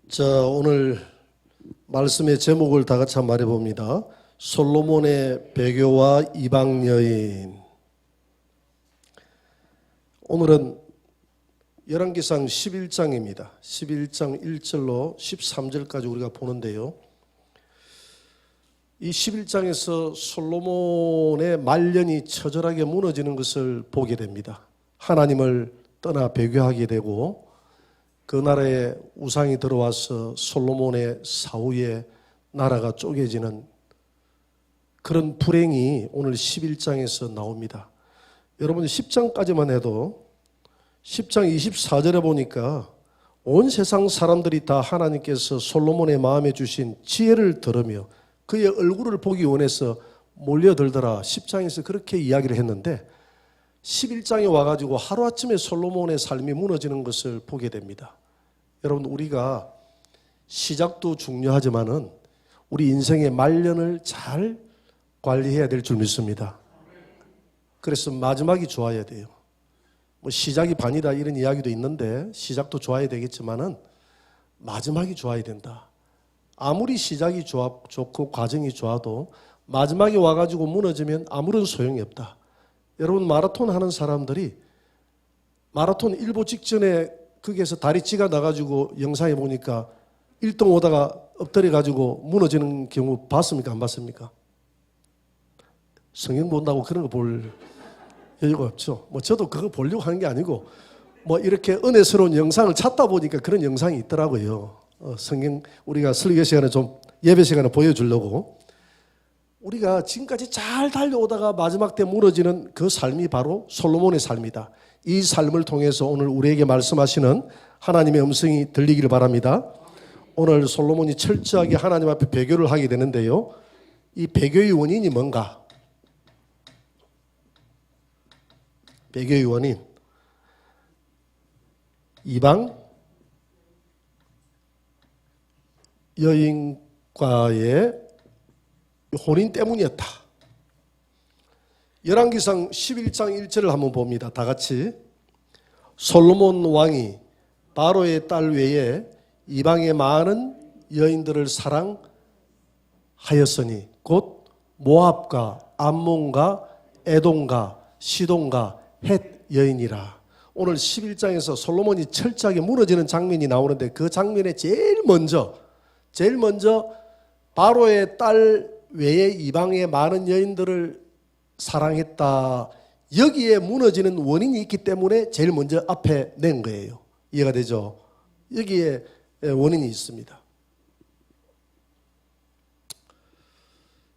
자, 오늘 말씀의 제목을 다 같이 한번 말해봅니다. 솔로몬의 배교와 이방 여인. 오늘은 열왕기상 11장입니다. 11장 1절로 13절까지 우리가 보는데요. 이 11장에서 솔로몬의 말년이 처절하게 무너지는 것을 보게 됩니다. 하나님을 떠나 배교하게 되고 그 나라에 우상이 들어와서 솔로몬의 사후에 나라가 쪼개지는 그런 불행이 오늘 11장에서 나옵니다. 여러분 10장까지만 해도 10장 24절에 보니까 온 세상 사람들이 다 하나님께서 솔로몬의 마음에 주신 지혜를 들으며 그의 얼굴을 보기 원해서 몰려들더라. 10장에서 그렇게 이야기를 했는데 11장에 와가지고 하루아침에 솔로몬의 삶이 무너지는 것을 보게 됩니다. 여러분 우리가 시작도 중요하지만은 우리 인생의 말년을 잘 관리해야 될 줄 믿습니다. 그래서 마지막이 좋아야 돼요. 뭐 시작이 반이다 이런 이야기도 있는데 시작도 좋아야 되겠지만은 마지막이 좋아야 된다. 아무리 시작이 좋고 과정이 좋아도 마지막에 와가지고 무너지면 아무런 소용이 없다. 여러분 마라톤 하는 사람들이 마라톤 일보 직전에 거기에서 다리찌가 나가지고 영상에 보니까 1등 오다가 엎드려가지고 무너지는 경우 봤습니까? 안 봤습니까? 성경 본다고 그런 거 볼 여유가 없죠. 뭐 저도 그거 보려고 하는 게 아니고 뭐 이렇게 은혜스러운 영상을 찾다 보니까 그런 영상이 있더라고요. 성경 우리가 설교 시간에 좀 예배 시간에 보여주려고 우리가 지금까지 잘 달려오다가 마지막 때 무너지는 그 삶이 바로 솔로몬의 삶이다. 이 삶을 통해서 오늘 우리에게 말씀하시는 하나님의 음성이 들리기를 바랍니다. 오늘 솔로몬이 철저하게 하나님 앞에 배교를 하게 되는데요. 이 배교의 원인이 뭔가? 배교의 원인 이방 여인과의 혼인 때문이었다. 열왕기상 11장 1절을 한번 봅니다. 다 같이. 솔로몬 왕이 바로의 딸 외에 이방의 많은 여인들을 사랑하였으니 곧 모압과 암몬과 에돔과 시돈과 헷 여인이라. 오늘 11장에서 솔로몬이 철저하게 무너지는 장면이 나오는데 그 장면에 제일 먼저 바로의 딸 외에 이방의 많은 여인들을 사랑했다. 여기에 무너지는 원인이 있기 때문에 제일 먼저 앞에 낸 거예요. 이해가 되죠? 여기에 원인이 있습니다.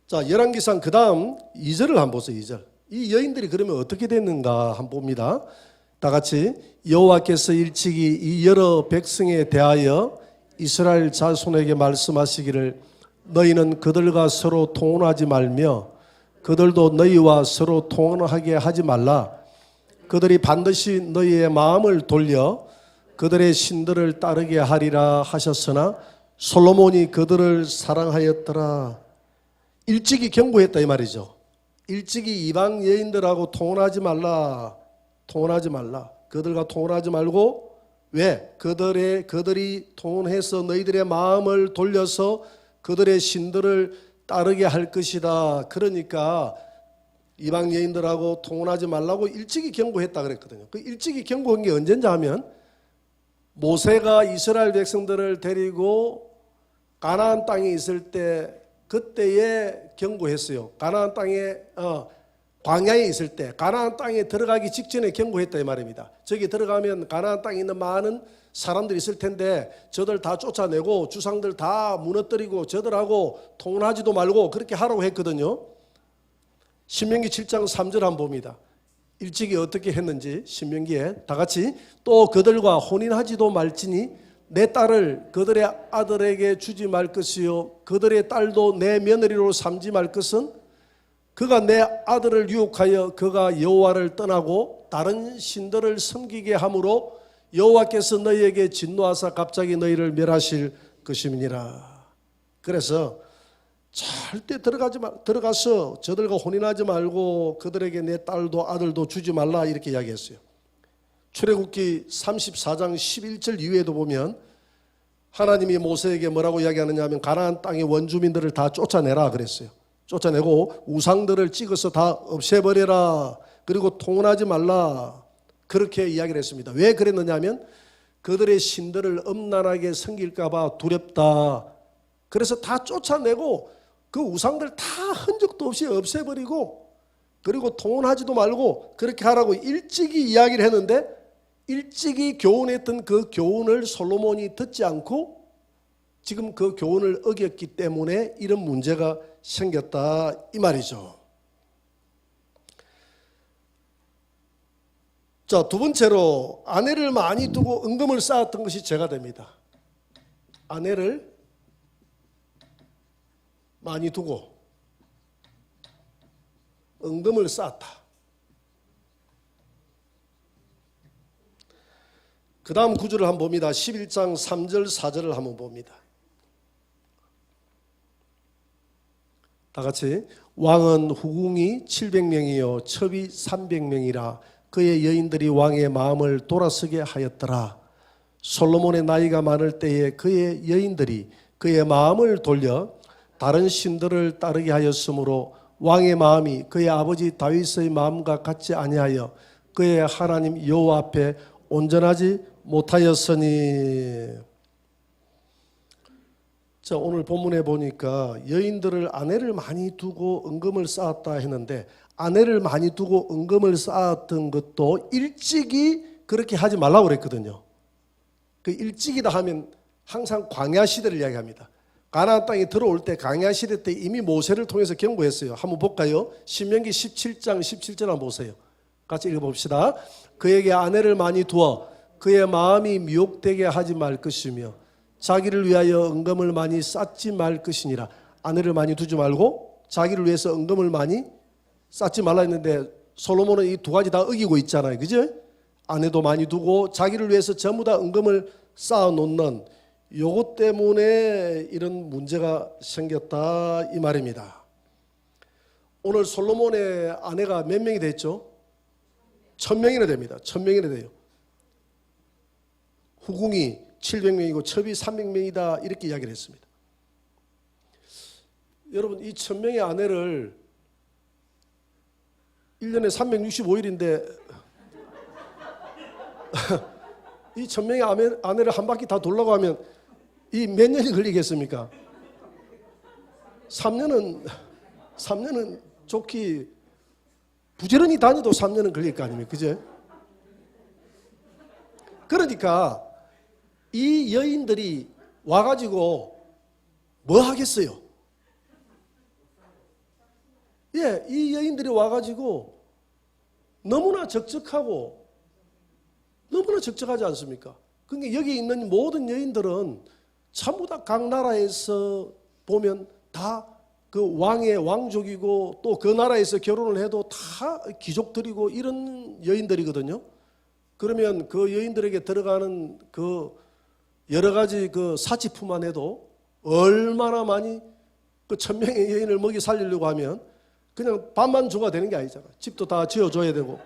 자, 열왕기상 그 다음 2절을 한번 보세요. 2절. 이 여인들이 그러면 어떻게 됐는가 한번 봅니다. 다 같이. 여호와께서 일찍이 이 여러 백성에 대하여 이스라엘 자손에게 말씀하시기를 너희는 그들과 서로 통혼하지 말며 그들도 너희와 서로 통혼하게 하지 말라. 그들이 반드시 너희의 마음을 돌려 그들의 신들을 따르게 하리라 하셨으나 솔로몬이 그들을 사랑하였더라. 일찍이 경고했다 이 말이죠. 일찍이 이방 여인들하고 통혼하지 말라. 통혼하지 말라. 그들과 통혼하지 말고 왜? 그들이 통혼해서 너희들의 마음을 돌려서 그들의 신들을 따르게 할 것이다. 그러니까 이방 여인들하고 통혼하지 말라고 일찍이 경고했다 그랬거든요. 그 일찍이 경고한 게 언제인지 하면 모세가 이스라엘 백성들을 데리고 가나안 땅에 있을 때 그때에 경고했어요. 가나안 땅에 광야에 있을 때 가나안 땅에 들어가기 직전에 경고했다 이 말입니다. 저기 들어가면 가나안 땅에 있는 많은 사람들이 있을 텐데 저들 다 쫓아내고 주상들 다 무너뜨리고 저들하고 통혼하지도 말고 그렇게 하라고 했거든요. 신명기 7장 3절 한번 봅니다. 일찍이 어떻게 했는지 신명기에 다 같이. 또 그들과 혼인하지도 말지니 내 딸을 그들의 아들에게 주지 말 것이요 그들의 딸도 내 며느리로 삼지 말 것은 그가 내 아들을 유혹하여 그가 여호와를 떠나고 다른 신들을 섬기게 함으로 여호와께서 너희에게 진노하사 갑자기 너희를 멸하실 것임이니라. 그래서 절대 들어가서 저들과 혼인하지 말고 그들에게 내 딸도 아들도 주지 말라 이렇게 이야기했어요. 출애굽기 34장 11절 이후에도 보면 하나님이 모세에게 뭐라고 이야기하느냐 하면 가나안 땅의 원주민들을 다 쫓아내라 그랬어요. 쫓아내고 우상들을 찍어서 다 없애버려라. 그리고 통혼하지 말라. 그렇게 이야기를 했습니다. 왜 그랬느냐 하면 그들의 신들을 음란하게 섬길까 봐 두렵다. 그래서 다 쫓아내고 그 우상들 다 흔적도 없이 없애버리고 그리고 통혼하지도 말고 그렇게 하라고 일찍이 이야기를 했는데 일찍이 교훈했던 그 교훈을 솔로몬이 듣지 않고 지금 그 교훈을 어겼기 때문에 이런 문제가 생겼다 이 말이죠. 자, 두 번째로 아내를 많이 두고 은금을 쌓았던 것이 죄가 됩니다. 아내를 많이 두고 은금을 쌓았다. 그 다음 구절을 한번 봅니다. 11장 3절 4절을 한번 봅니다. 다 같이 왕은 후궁이 700명이요 첩이 300명이라 그의 여인들이 왕의 마음을 돌아서게 하였더라. 솔로몬의 나이가 많을 때에 그의 여인들이 그의 마음을 돌려 다른 신들을 따르게 하였으므로 왕의 마음이 그의 아버지 다윗의 마음과 같지 아니하여 그의 하나님 여호와 앞에 온전하지 못하였으니. 자, 오늘 본문에 보니까 여인들을 아내를 많이 두고 은금을 쌓았다 했는데 아내를 많이 두고 은금을 쌓았던 것도 일찍이 그렇게 하지 말라고 그랬거든요. 그 일찍이다 하면 항상 광야 시대를 이야기합니다. 가나안 땅에 들어올 때 광야 시대 때 이미 모세를 통해서 경고했어요. 한번 볼까요? 신명기 17장 17절 한번 보세요. 같이 읽어봅시다. 그에게 아내를 많이 두어 그의 마음이 미혹되게 하지 말 것이며 자기를 위하여 은금을 많이 쌓지 말 것이니라. 아내를 많이 두지 말고 자기를 위해서 은금을 많이 쌓지 말라 했는데 솔로몬은 이 두 가지 다 어기고 있잖아요. 그죠? 아내도 많이 두고 자기를 위해서 전부 다 은금을 쌓아 놓는 요것 때문에 이런 문제가 생겼다 이 말입니다. 오늘 솔로몬의 아내가 몇 명이 됐죠? 1000명이나 됩니다. 1000명이나 돼요. 후궁이 700명이고 첩이 300명이다 이렇게 이야기를 했습니다. 여러분 이 1000명의 아내를 1년에 365일인데 이 1000명의 아내를 한 바퀴 다 돌라고 하면 이 몇 년이 걸리겠습니까? 3년은 좋기 부지런히 다녀도 3년은 걸릴 거 아닙니까? 그죠? 그러니까 이 여인들이 와가지고 뭐 하겠어요? 예, 이 여인들이 와가지고 너무나 적적하고 너무나 적적하지 않습니까? 그러니까 여기 있는 모든 여인들은 전부 다 각 나라에서 보면 다 그 왕의 왕족이고 또 그 나라에서 결혼을 해도 다 귀족들이고 이런 여인들이거든요. 그러면 그 여인들에게 들어가는 그 여러 가지 그 사치품만 해도 얼마나 많이 그 1000명의 여인을 먹이 살리려고 하면 그냥 밥만 줘가 되는 게 아니잖아요. 집도 다 지어줘야 되고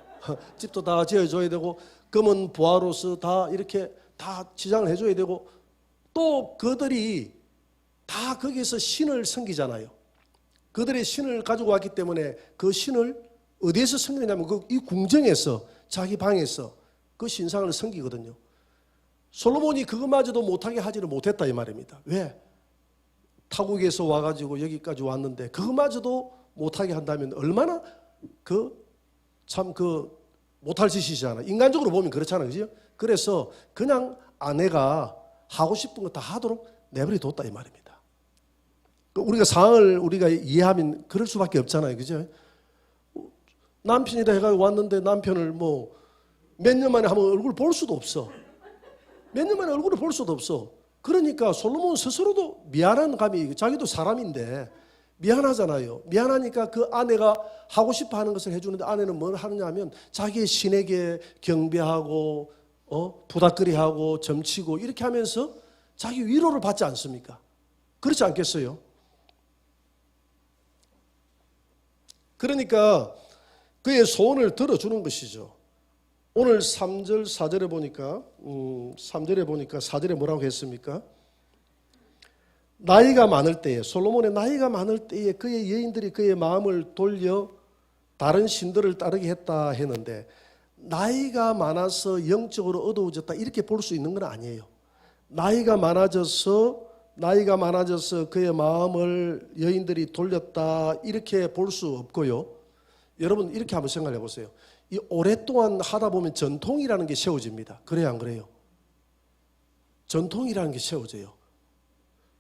집도 다 지어줘야 되고 금은 부하로서 다 이렇게 다 지장을 해줘야 되고 또 그들이 다 거기서 신을 섬기잖아요. 그들의 신을 가지고 왔기 때문에 그 신을 어디에서 섬기냐면 이 궁정에서 자기 방에서 그 신상을 섬기거든요. 솔로몬이 그것마저도 못하게 하지는 못했다 이 말입니다. 왜? 타국에서 와가지고 여기까지 왔는데 그것마저도 못하게 한다면 얼마나 참 못할 짓이잖아요. 인간적으로 보면 그렇잖아요. 그죠? 그래서 그냥 아내가 하고 싶은 거 다 하도록 내버려 뒀다 이 말입니다. 우리가 상황을 우리가 이해하면 그럴 수밖에 없잖아요. 그죠? 남편이다 해가지고 왔는데 남편을 뭐 몇 년 만에 한번 얼굴 볼 수도 없어. 몇 년 만에 얼굴을 볼 수도 없어. 그러니까 솔로몬 스스로도 미안한 감이 자기도 사람인데 미안하잖아요. 미안하니까 그 아내가 하고 싶어 하는 것을 해주는데 아내는 뭘 하느냐 하면 자기의 신에게 경배하고 부닥거리하고 점치고 이렇게 하면서 자기 위로를 받지 않습니까? 그렇지 않겠어요? 그러니까 그의 소원을 들어주는 것이죠. 오늘 3절 4절에 보니까 3절에 보니까 4절에 뭐라고 했습니까? 나이가 많을 때에, 솔로몬의 나이가 많을 때에 그의 여인들이 그의 마음을 돌려 다른 신들을 따르게 했다 했는데, 나이가 많아서 영적으로 어두워졌다 이렇게 볼 수 있는 건 아니에요. 나이가 많아져서 그의 마음을 여인들이 돌렸다 이렇게 볼 수 없고요. 여러분 이렇게 한번 생각해 보세요. 이 오랫동안 하다 보면 전통이라는 게 세워집니다. 그래요, 안 그래요? 전통이라는 게 세워져요.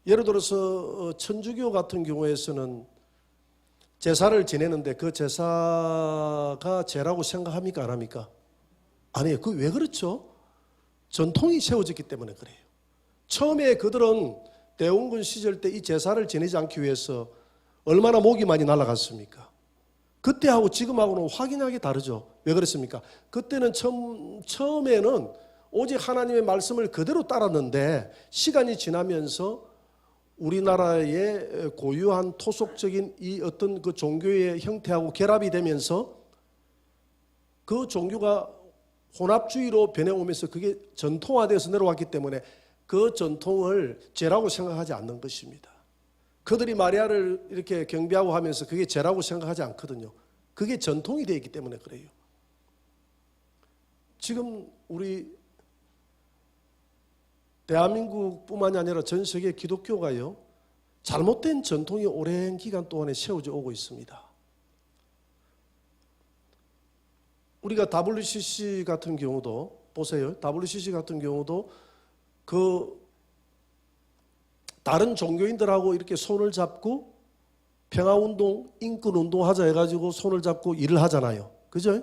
예를 들어서 천주교 같은 경우에서는 제사를 지내는데 그 제사가 죄라고 생각합니까, 안 합니까? 아니에요. 그 왜 그렇죠? 전통이 세워졌기 때문에 그래요. 처음에 그들은 대원군 시절 때 이 제사를 지내지 않기 위해서 얼마나 목이 많이 날아갔습니까? 그때하고 지금하고는 확연하게 다르죠. 왜 그랬습니까? 그때는 처음에는 오직 하나님의 말씀을 그대로 따랐는데, 시간이 지나면서 우리나라의 고유한 토속적인 이 어떤 그 종교의 형태하고 결합이 되면서 그 종교가 혼합주의로 변해오면서 그게 전통화되어서 내려왔기 때문에 그 전통을 죄라고 생각하지 않는 것입니다. 그들이 마리아를 이렇게 경배하고 하면서 그게 죄라고 생각하지 않거든요. 그게 전통이 되어 있기 때문에 그래요. 지금 우리 대한민국뿐만이 아니라 전 세계 기독교가요, 잘못된 전통이 오랜 기간 동안에 세워져 오고 있습니다. 우리가 WCC 같은 경우도 보세요. WCC 같은 경우도 그 다른 종교인들하고 이렇게 손을 잡고 평화운동, 인권운동 하자 해가지고 손을 잡고 일을 하잖아요. 그죠?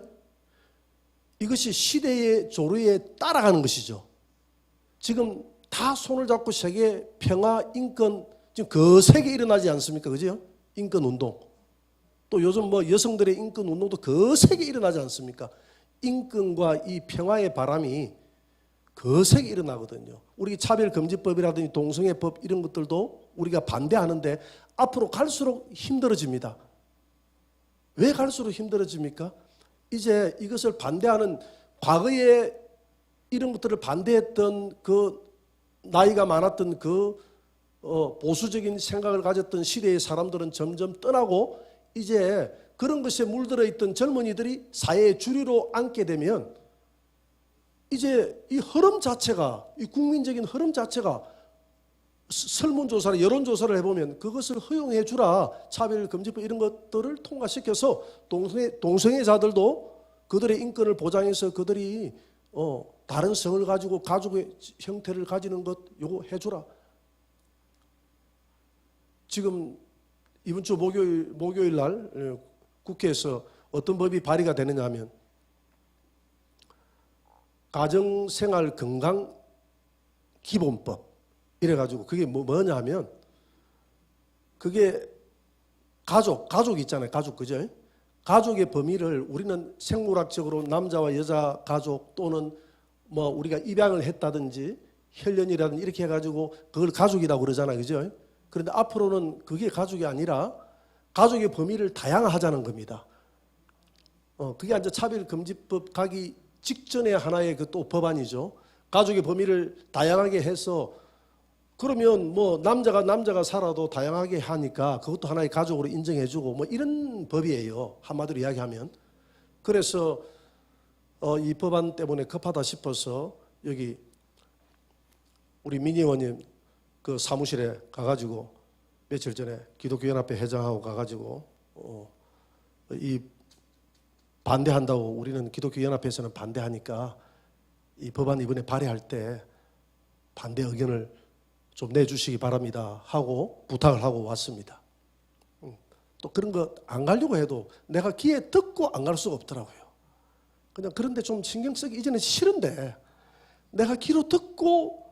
이것이 시대의 조류에 따라가는 것이죠. 지금 다 손을 잡고 세계 평화, 인권, 지금 거세게 일어나지 않습니까? 그죠? 인권운동. 또 요즘 뭐 여성들의 인권운동도 거세게 일어나지 않습니까? 인권과 이 평화의 바람이 거세게 일어나거든요. 우리 차별금지법이라든지 동성애법 이런 것들도 우리가 반대하는데 앞으로 갈수록 힘들어집니다. 왜 갈수록 힘들어집니까? 이제 이것을 반대하는, 과거에 이런 것들을 반대했던 그 나이가 많았던 그 보수적인 생각을 가졌던 시대의 사람들은 점점 떠나고 이제 그런 것에 물들어 있던 젊은이들이 사회의 주류로 앉게 되면 이제 이 흐름 자체가, 이 국민적인 흐름 자체가 설문조사를, 여론조사를 해보면 그것을 허용해 주라, 차별금지법 이런 것들을 통과시켜서 동성애자들도 그들의 인권을 보장해서 그들이 다른 성을 가지고 가족의 형태를 가지는 것 요거 해주라. 지금 이번 주 목요일 날 국회에서 어떤 법이 발의가 되느냐 하면 가정생활 건강 기본법 이래가지고 그게 뭐냐 하면 그게 가족 있잖아요. 가족, 그죠? 가족의 범위를 우리는 생물학적으로 남자와 여자 가족 또는 뭐 우리가 입양을 했다든지 혈연이라든지 이렇게 해가지고 그걸 가족이라고 그러잖아요. 그죠? 그런데 앞으로는 그게 가족이 아니라 가족의 범위를 다양화하자는 겁니다. 그게 이제 차별금지법 가기 직전에 하나의 그 또 법안이죠. 가족의 범위를 다양하게 해서 그러면 뭐 남자가 살아도 다양하게 하니까 그것도 하나의 가족으로 인정해주고 뭐 이런 법이에요. 한마디로 이야기하면. 그래서 이 법안 때문에 급하다 싶어서 여기 우리 민희 의원님 그 사무실에 가가지고 며칠 전에 기독교연합회 회장하고 가가지고 이 반대한다고, 우리는 기독교연합회에서는 반대하니까 이 법안 이번에 발의할 때 반대 의견을 좀 내주시기 바랍니다 하고 부탁을 하고 왔습니다. 또 그런 거 안 가려고 해도 내가 귀에 듣고 안 갈 수가 없더라고요. 그냥 그런데 좀 신경 쓰기 이전에 싫은데 내가 귀로 듣고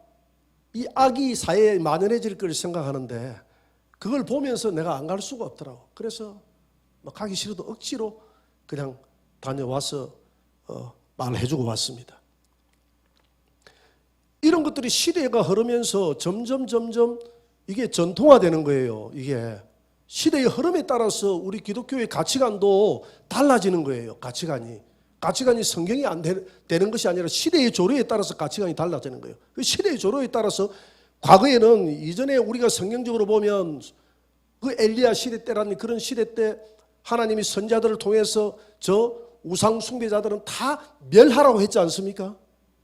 이 악이 사회에 만연해질 걸 생각하는데 그걸 보면서 내가 안 갈 수가 없더라고. 그래서 뭐 가기 싫어도 억지로 그냥 다녀와서 말해주고 왔습니다. 이런 것들이 시대가 흐르면서 점점 이게 전통화되는 거예요. 이게 시대의 흐름에 따라서 우리 기독교의 가치관도 달라지는 거예요. 가치관이 성경이 안 되는 것이 아니라 시대의 조류에 따라서 가치관이 달라지는 거예요. 그 시대의 조류에 따라서 과거에는 이전에 우리가 성경적으로 보면 그 엘리야 시대 때라는 그런 시대 때 하나님이 선자들을 통해서 저 우상 숭배자들은 다 멸하라고 했지 않습니까?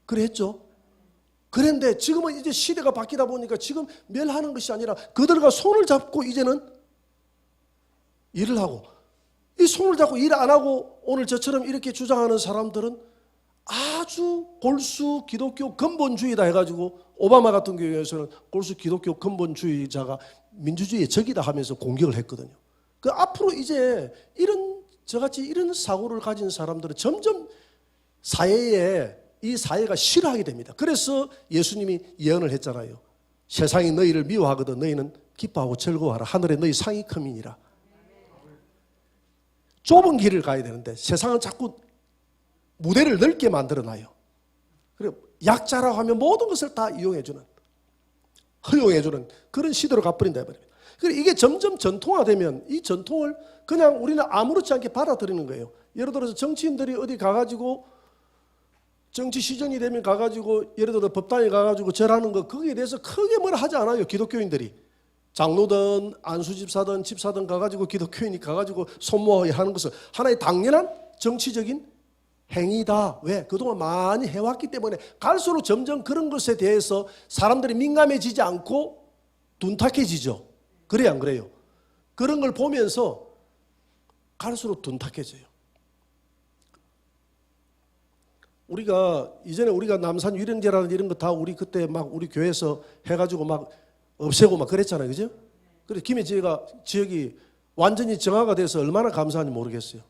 그랬죠. 그런데 지금은 이제 시대가 바뀌다 보니까 지금 멸하는 것이 아니라 그들과 손을 잡고 이제는 일을 하고, 이 손을 잡고 일 안 하고 오늘 저처럼 이렇게 주장하는 사람들은 아주 골수 기독교 근본주의다 해가지고 오바마 같은 경우에는 골수 기독교 근본주의자가 민주주의의 적이다 하면서 공격을 했거든요. 그 앞으로 이제 저같이 이런 사고를 가진 사람들은 점점 이 사회가 싫어하게 됩니다. 그래서 예수님이 예언을 했잖아요. 세상이 너희를 미워하거든 너희는 기뻐하고 즐거워하라. 하늘에 너희 상이 큼이니라. 좁은 길을 가야 되는데 세상은 자꾸 무대를 넓게 만들어놔요. 그리고 약자라고 하면 모든 것을 다 허용해주는 그런 시대로 가버린다 말입니다. 그리고 이게 점점 전통화되면 이 전통을 그냥 우리는 아무렇지 않게 받아들이는 거예요. 예를 들어서 정치인들이 어디 가가지고 정치 시즌이 되면 가가지고 예를 들어 법당에 가가지고 절하는 거 거기에 대해서 크게 뭐라 하지 않아요. 기독교인들이. 장로든 안수집사든 집사든 가가지고 기독교인이 가가지고 손모아 하는 것은 하나의 당연한 정치적인 행위다. 왜? 그동안 많이 해왔기 때문에 갈수록 점점 그런 것에 대해서 사람들이 민감해지지 않고 둔탁해지죠. 그래요, 안 그래요? 그런 걸 보면서 갈수록 둔탁해져요. 이전에 우리가 남산 유령제라는 이런 거 다 우리 그때 막 우리 교회에서 해가지고 막 없애고 막 그랬잖아요. 그죠? 그래서 지역이 완전히 정화가 돼서 얼마나 감사한지 모르겠어요.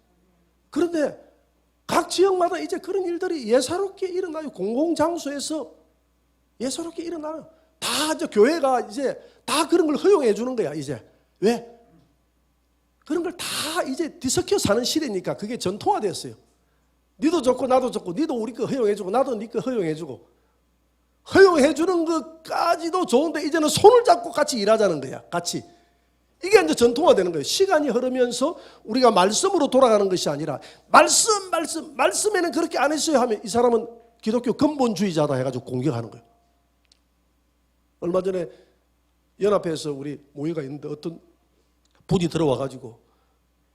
그런데 각 지역마다 이제 그런 일들이 예사롭게 일어나요. 공공장소에서 예사롭게 일어나요. 다 이제 교회가 이제 다 그런 걸 허용해 주는 거야, 이제. 왜? 그런 걸 다 이제 뒤섞여 사는 시대니까 그게 전통화됐어요. 니도 좋고 나도 좋고 니도 우리 거 허용해 주고 나도 니 거 허용해 주고 허용해 주는 것까지도 좋은데 이제는 손을 잡고 같이 일하자는 거야. 같이. 이게 이제 전통화되는 거예요. 시간이 흐르면서 우리가 말씀으로 돌아가는 것이 아니라 말씀에는 그렇게 안 했어요 하면 이 사람은 기독교 근본주의자다 해가지고 공격하는 거예요. 얼마 전에 연합회에서 우리 모의가 있는데 어떤 분이 들어와가지고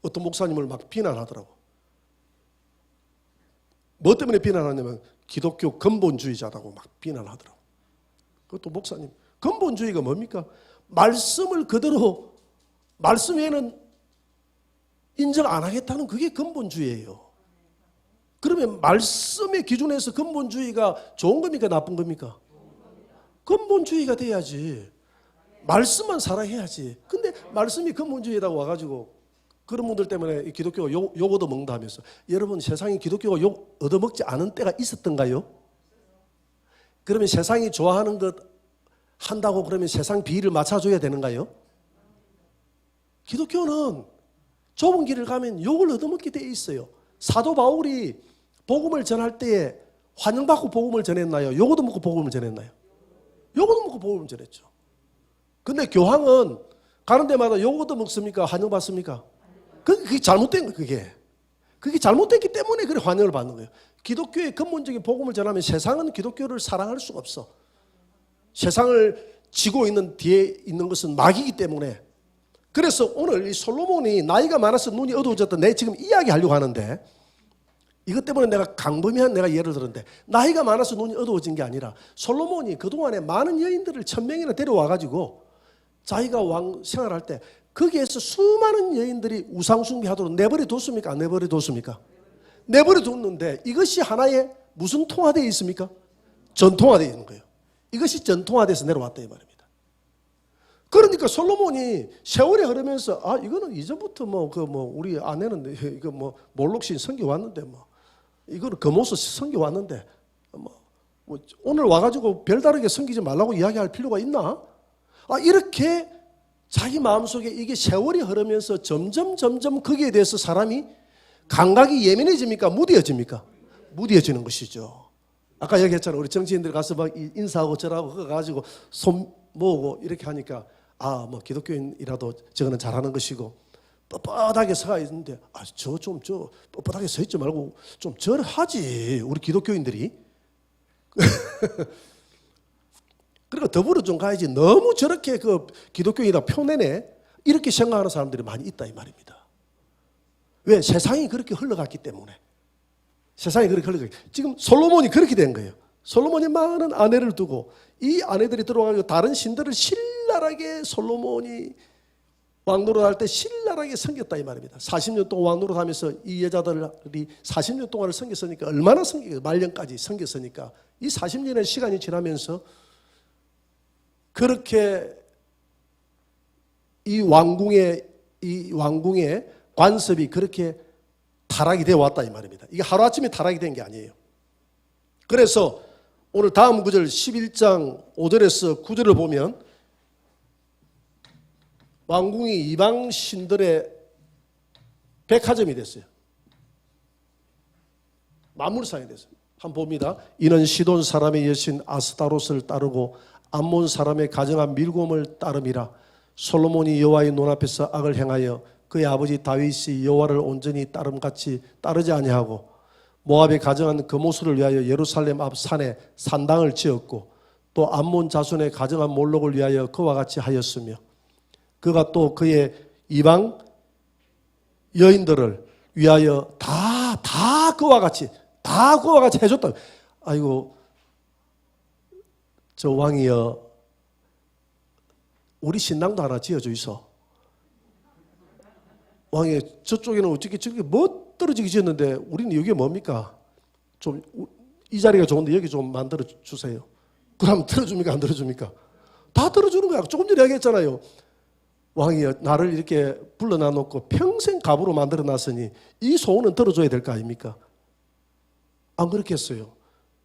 어떤 목사님을 막 비난하더라고. 뭐 때문에 비난하냐면 기독교 근본주의자라고 막 비난하더라고. 그것도 목사님, 근본주의가 뭡니까? 말씀을 그대로 말씀 외에는 인정 안 하겠다는 그게 근본주의예요. 그러면 말씀의 기준에서 근본주의가 좋은 겁니까? 나쁜 겁니까? 근본주의가 돼야지. 말씀만 사랑해야지. 근데 말씀이 근본주의라고 와가지고 그런 분들 때문에 기독교가 욕 얻어먹는다 하면서 여러분 세상에 기독교가 욕 얻어먹지 않은 때가 있었던가요? 그러면 세상이 좋아하는 것 한다고 그러면 세상 비위를 맞춰줘야 되는가요? 기독교는 좁은 길을 가면 욕을 얻어먹게 돼 있어요. 사도 바울이 복음을 전할 때에 환영받고 복음을 전했나요? 욕 얻어먹고 복음을 전했나요? 욕 얻어먹고 복음을 전했죠. 근데 교황은 가는 데마다 욕 얻어먹습니까? 환영받습니까? 그게 잘못된 거예요. 그게 잘못됐기 때문에 그래 환영을 받는 거예요. 기독교의 근본적인 복음을 전하면 세상은 기독교를 사랑할 수가 없어. 세상을 지고 있는 뒤에 있는 것은 마귀이기 때문에. 그래서 오늘 이 솔로몬이 나이가 많아서 눈이 어두워졌다. 내가 지금 이야기하려고 하는데 이것 때문에 내가 강범위한 예를 들었는데 나이가 많아서 눈이 어두워진 게 아니라 솔로몬이 그동안에 많은 여인들을 1000명이나 데려와가지고 자기가 왕 생활할 때 거기에서 수많은 여인들이 우상숭배하도록 내버려 뒀습니까? 안 내버려 뒀습니까? 내버려 뒀는데 이것이 하나의 무슨 통화되어 있습니까? 전통화되어 있는 거예요. 이것이 전통화돼서 내려왔다 이 말입니다. 그러니까 솔로몬이 세월이 흐르면서 이거는 이전부터 우리 아내는 이거 몰록신 섬겨 왔는데 이거는 금오서 섬겨 왔는데 오늘 와가지고 별다르게 섬기지 말라고 이야기할 필요가 있나? 이렇게 자기 마음속에 이게 세월이 흐르면서 점점 거기에 대해서 사람이 감각이 예민해집니까? 무뎌집니까? 무뎌지는 것이죠. 아까 얘기했잖아요. 우리 정치인들 가서 막 인사하고 저라고 그거 가지고 손 모으고 이렇게 하니까 기독교인이라도 저거는 잘하는 것이고 뻣뻣하게 서가 있는데 저 뻣뻣하게 서 있지 말고 좀 절하지 우리 기독교인들이. 그러니까 더불어 좀 가야지 너무 저렇게 그 기독교인이다 표내네 이렇게 생각하는 사람들이 많이 있다 이 말입니다. 왜? 세상이 그렇게 흘러갔기 때문에. 세상이 그렇게 흘러갔기 때문에. 지금 솔로몬이 그렇게 된 거예요. 솔로몬이 많은 아내를 두고 이 아내들이 들어가서 다른 신들을 신랄하게 솔로몬이 왕노릇할 때 신랄하게 섬겼다 이 말입니다. 40년 동안 왕노릇하면서 이 여자들이 40년 동안을 섬겼으니까 얼마나 섬겼어요. 말년까지 섬겼으니까 이 40년의 시간이 지나면서 그렇게 이 왕궁의 관습이 그렇게 타락이 되어 왔다 이 말입니다. 이게 하루아침에 타락이 된 게 아니에요. 그래서 오늘 다음 구절 11장 5절에서 9절을 보면 왕궁이 이방 신들의 백화점이 됐어요. 만물상이 됐어요. 한번 봅니다. 이는 시돈 사람의 여신 아스타롯을 따르고 암몬 사람의 가정한 밀곰을 따름이라. 솔로몬이 여호와의 눈앞에서 악을 행하여 그의 아버지 다윗이 여호와를 온전히 따름같이 따르지 아니하고 모압에 가정한 금오수를 위하여 예루살렘 앞 산에 산당을 지었고 또 암몬 자손의 가정한 몰록을 위하여 그와 같이 하였으며 그가 또 그의 이방 여인들을 위하여 다 그와 같이 해줬다. 아이고 저 왕이여 우리 신당도 하나 지어주이소. 왕이 저쪽에는 어떻게 저렇게 멋들어지게 지었는데 우리는 여기가 뭡니까? 좀 이 자리가 좋은데 여기 좀 만들어 주세요. 그럼 들어줍니까? 안 들어줍니까? 다 들어주는 거야. 조금 전에 이야기했잖아요. 왕이 나를 이렇게 불러놔 놓고 평생 갑으로 만들어 놨으니 이 소원은 들어줘야 될 거 아닙니까? 안 그렇겠어요.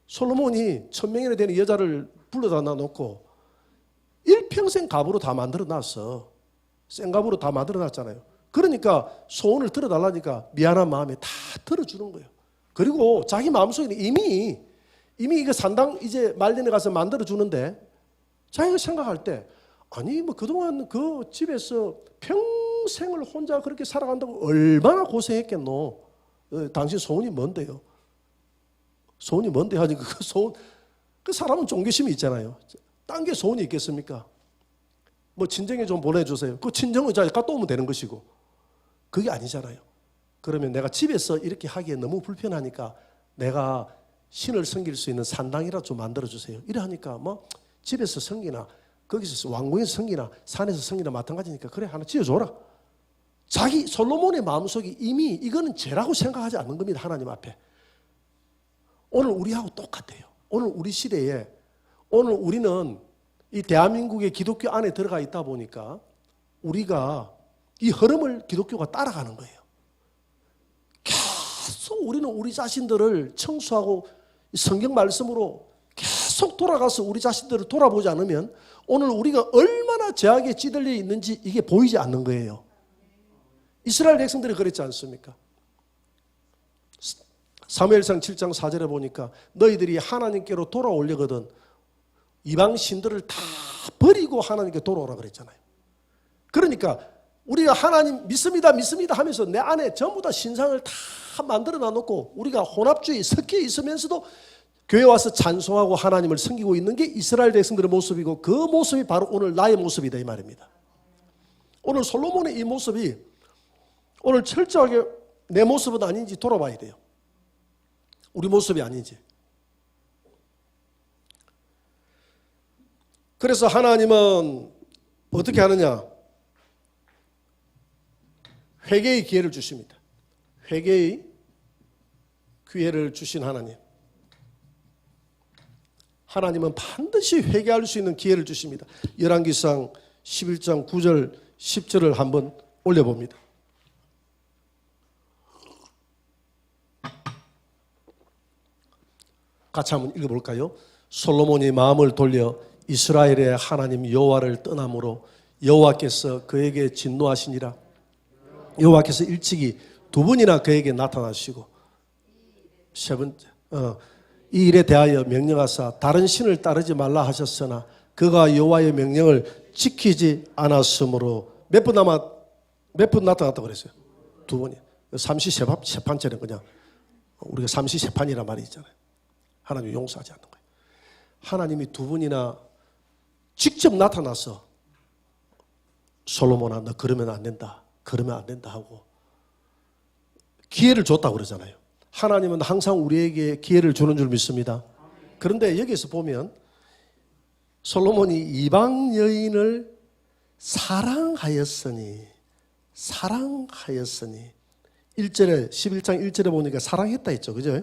솔로몬이 1000명이나 되는 여자를 불러다 놔놓고 일평생 갑으로 다 만들어 놨어. 생갑으로 다 만들어 놨잖아요. 그러니까 소원을 들어달라니까 미안한 마음에 다 들어주는 거예요. 그리고 자기 마음속에는 이미 이거 산당 이제 말년에 가서 만들어 주는데 자기가 생각할 때 아니 뭐 그동안 그 집에서 평생을 혼자 그렇게 살아간다고 얼마나 고생했겠노. 당신 소원이 뭔데요? 소원이 뭔데 하니까 그 소원 그 사람은 종교심이 있잖아요. 딴 게 소원이 있겠습니까? 뭐 친정에 좀 보내주세요. 그 친정을 잘 갔다 오면 되는 것이고 그게 아니잖아요. 그러면 내가 집에서 이렇게 하기에 너무 불편하니까 내가 신을 섬길 수 있는 산당이라 좀 만들어주세요. 이래 하니까 뭐 집에서 섬기나 거기서 왕궁에서 섬기나 산에서 섬기나 마찬가지니까 그래 하나 지어줘라. 자기 솔로몬의 마음속에 이미 이거는 죄라고 생각하지 않는 겁니다. 하나님 앞에. 오늘 우리하고 똑같아요. 오늘 우리 시대에 오늘 우리는 이 대한민국의 기독교 안에 들어가 있다 보니까 우리가 이 흐름을 기독교가 따라가는 거예요. 계속 우리는 우리 자신들을 청소하고 성경 말씀으로 계속 돌아가서 우리 자신들을 돌아보지 않으면 오늘 우리가 얼마나 죄악에 찌들려 있는지 이게 보이지 않는 거예요. 이스라엘 백성들이 그랬지 않습니까? 사무엘상 7장 4절에 보니까 너희들이 하나님께로 돌아오려거든 이방 신들을 다 버리고 하나님께 돌아오라 그랬잖아요. 그러니까 우리가 하나님 믿습니다 하면서 내 안에 전부 다 신상을 다 만들어 놔놓고 우리가 혼합주의 섞여 있으면서도 교회 와서 찬송하고 하나님을 섬기고 있는 게 이스라엘 백성들의 모습이고 그 모습이 바로 오늘 나의 모습이다 이 말입니다. 오늘 솔로몬의 이 모습이 오늘 철저하게 내 모습은 아닌지 돌아봐야 돼요. 우리 모습이 아닌지. 그래서 하나님은 어떻게 하느냐? 회개의 기회를 주십니다. 회개의 기회를 주신 하나님. 하나님은 반드시 회개할 수 있는 기회를 주십니다. 열왕기상 11장 9절 10절을 한번 올려봅니다. 같이 한번 읽어볼까요? 솔로몬이 마음을 돌려 이스라엘의 하나님 여호와를 떠남으로 여호와께서 그에게 진노하시니라. 여호와께서 일찍이 두 번이나 그에게 나타나시고 세 번째 이 일에 대하여 명령하사 다른 신을 따르지 말라 하셨으나 그가 여호와의 명령을 지키지 않았으므로 몇 번 나타났다고 그랬어요? 두 번이. 삼시세판처럼 그냥 우리가 삼시세판이란 말이 있잖아요. 하나님이 용서하지 않는 거예요. 하나님이 두 번이나 직접 나타나서 솔로몬아 너 그러면 안 된다. 그러면 안 된다 하고 기회를 줬다고 그러잖아요. 하나님은 항상 우리에게 기회를 주는 줄 믿습니다. 그런데 여기서 보면 솔로몬이 이방 여인을 사랑하였으니 1절에 11장 1절에 보니까 사랑했다 했죠. 그죠?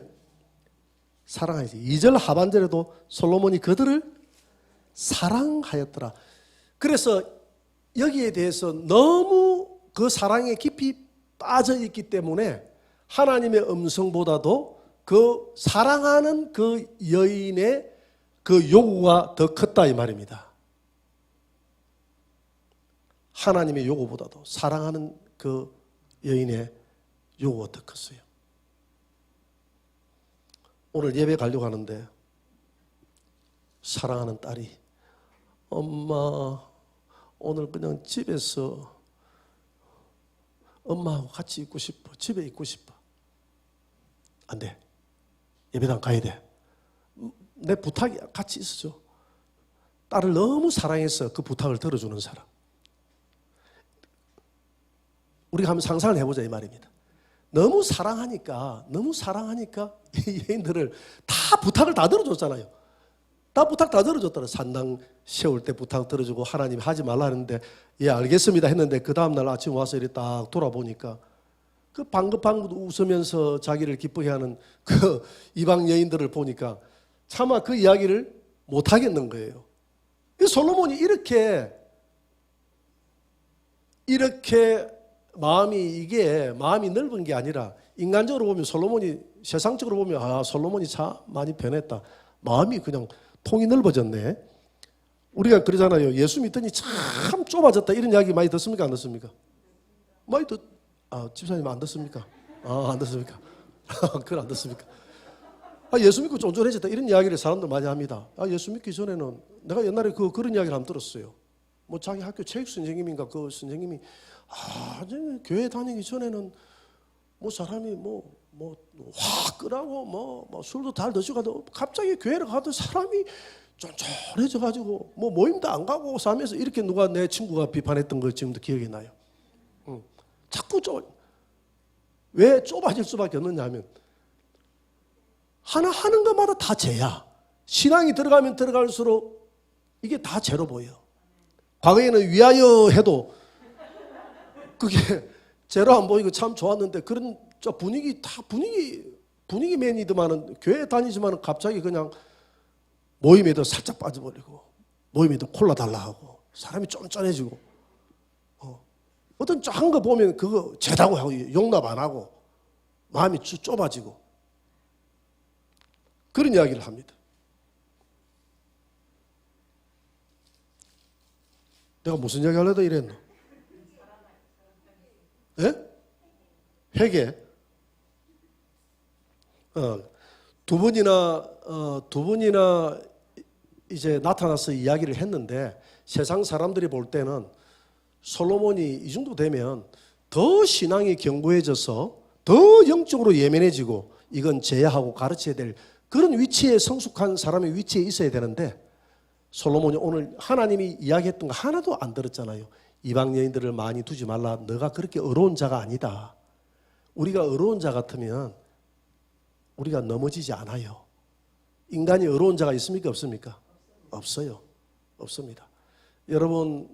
사랑하지. 2절 하반절에도 솔로몬이 그들을 사랑하였더라. 그래서 여기에 대해서 너무 그 사랑에 깊이 빠져 있기 때문에 하나님의 음성보다도 그 사랑하는 그 여인의 그 요구가 더 컸다 이 말입니다. 하나님의 요구보다도 사랑하는 그 여인의 요구가 더 컸어요. 오늘 예배 가려고 하는데 사랑하는 딸이 엄마 오늘 그냥 집에서 엄마하고 같이 있고 싶어. 집에 있고 싶어. 안 돼. 예배당 가야 돼. 내 부탁이 같이 있어줘. 딸을 너무 사랑해서 그 부탁을 들어주는 사람. 우리가 한번 상상을 해보자 이 말입니다. 너무 사랑하니까 이 여인들을 다 부탁을 다 들어줬잖아요. 다 부탁 다 들어줬더라. 산당 세울 때 부탁 들어주고 하나님이 하지 말라 했는데 예 알겠습니다 했는데 그 다음날 아침 와서 이렇게 딱 돌아보니까 그 방긋방긋 웃으면서 자기를 기쁘게 하는 그 이방 여인들을 보니까 차마 그 이야기를 못 하겠는 거예요. 솔로몬이 이렇게 마음이 넓은 게 아니라 인간적으로 보면 솔로몬이 세상적으로 보면 솔로몬이 참 많이 변했다. 마음이 그냥 통이 넓어졌네. 우리가 그러잖아요. 예수 믿더니 참 좁아졌다. 이런 이야기 많이 듣습니까? 안 듣습니까? 많이 집사님 안 듣습니까? 안 듣습니까? 그걸 안 듣습니까? 예수 믿고 쫀쫀해졌다. 이런 이야기를 사람들 많이 합니다. 예수 믿기 전에는 내가 옛날에 그런 이야기를 한번 들었어요. 뭐 자기 학교 체육 선생님인가 그 선생님이 교회 다니기 전에는 뭐 사람이 확 끄라고 뭐 술도 잘 드시고 갑자기 교회를 가도 사람이 쫀쫀해져 가지고 뭐 모임도 안 가고 하면서 이렇게 누가 내 친구가 비판했던 거 지금도 기억이 나요. 자꾸 왜 좁아질 수밖에 없느냐 하면 하나 하는 것마다 다 죄야. 신앙이 들어가면 들어갈수록 이게 다 죄로 보여. 과거에는 위하여 해도 그게 죄로 안 보이고 참 좋았는데 그런 분위기 매니더만은 교회 다니지만은 갑자기 그냥 모임에도 살짝 빠져버리고 모임에도 콜라 달라 하고 사람이 쫀쫀해지고 어떤 작은 거 보면 그거 죄다고 하고 용납 안 하고 마음이 좁아지고 그런 이야기를 합니다. 내가 무슨 이야기 하려다 이랬노? 예? 회개. 두 분이나 이제 나타나서 이야기를 했는데 세상 사람들이 볼 때는 솔로몬이 이 정도 되면 더 신앙이 견고해져서 더 영적으로 예민해지고 이건 제야하고 가르쳐야 될 그런 위치에 성숙한 사람의 위치에 있어야 되는데 솔로몬이 오늘 하나님이 이야기했던 거 하나도 안 들었잖아요. 이방 여인들을 많이 두지 말라. 너가 그렇게 어려운 자가 아니다. 우리가 어려운 자 같으면 우리가 넘어지지 않아요. 인간이 어려운 자가 있습니까? 없습니까? 없어요. 없습니다. 여러분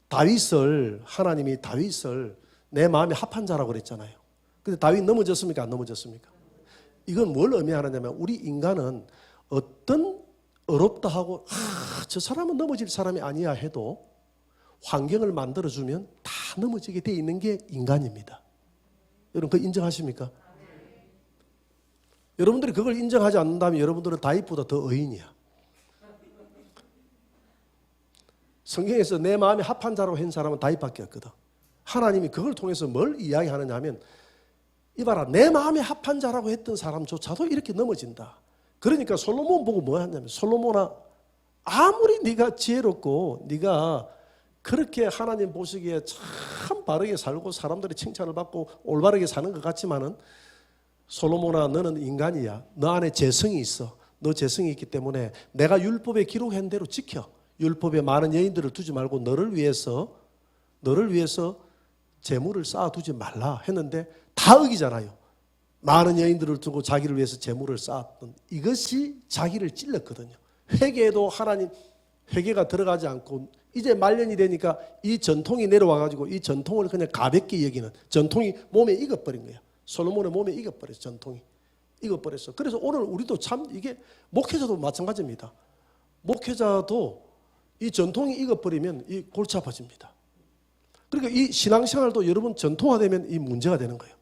하나님이 다윗을 내 마음에 합한 자라고 그랬잖아요. 근데 다윗 넘어졌습니까? 안 넘어졌습니까? 이건 뭘 의미하느냐면 우리 인간은 어떤 어렵다 하고 저 사람은 넘어질 사람이 아니야 해도 환경을 만들어주면 다 넘어지게 돼 있는 게 인간입니다. 여러분 그거 인정하십니까? 여러분들이 그걸 인정하지 않는다면 여러분들은 다윗보다 더 의인이야. 성경에서 내 마음에 합한 자로 한 사람은 다윗밖에 없거든. 하나님이 그걸 통해서 뭘 이야기하느냐 하면 이봐라 내 마음에 합한 자라고 했던 사람조차도 이렇게 넘어진다. 그러니까 솔로몬 보고 뭐 하냐면 솔로몬아 아무리 네가 지혜롭고 네가 그렇게 하나님 보시기에 참 바르게 살고 사람들의 칭찬을 받고 올바르게 사는 것 같지만은 솔로몬아 너는 인간이야. 너 안에 재성이 있어. 너 재성이 있기 때문에 내가 율법에 기록한 대로 지켜. 율법에 많은 여인들을 두지 말고 너를 위해서 재물을 쌓아두지 말라 했는데 다 어기잖아요. 많은 여인들을 두고 자기를 위해서 재물을 쌓았던 이것이 자기를 찔렀거든요. 회개에도 하나님 회개가 들어가지 않고 이제 말년이 되니까 이 전통이 내려와가지고 이 전통을 그냥 가볍게 여기는 전통이 몸에 익어버린 거야. 솔로몬의 몸에 익어버렸어. 전통이 익어버렸어. 그래서 오늘 우리도 참 이게 목회자도 마찬가지입니다. 목회자도 이 전통이 익어버리면 이 골치 아파집니다. 그러니까 이 신앙생활도 여러분 전통화되면 이 문제가 되는 거예요.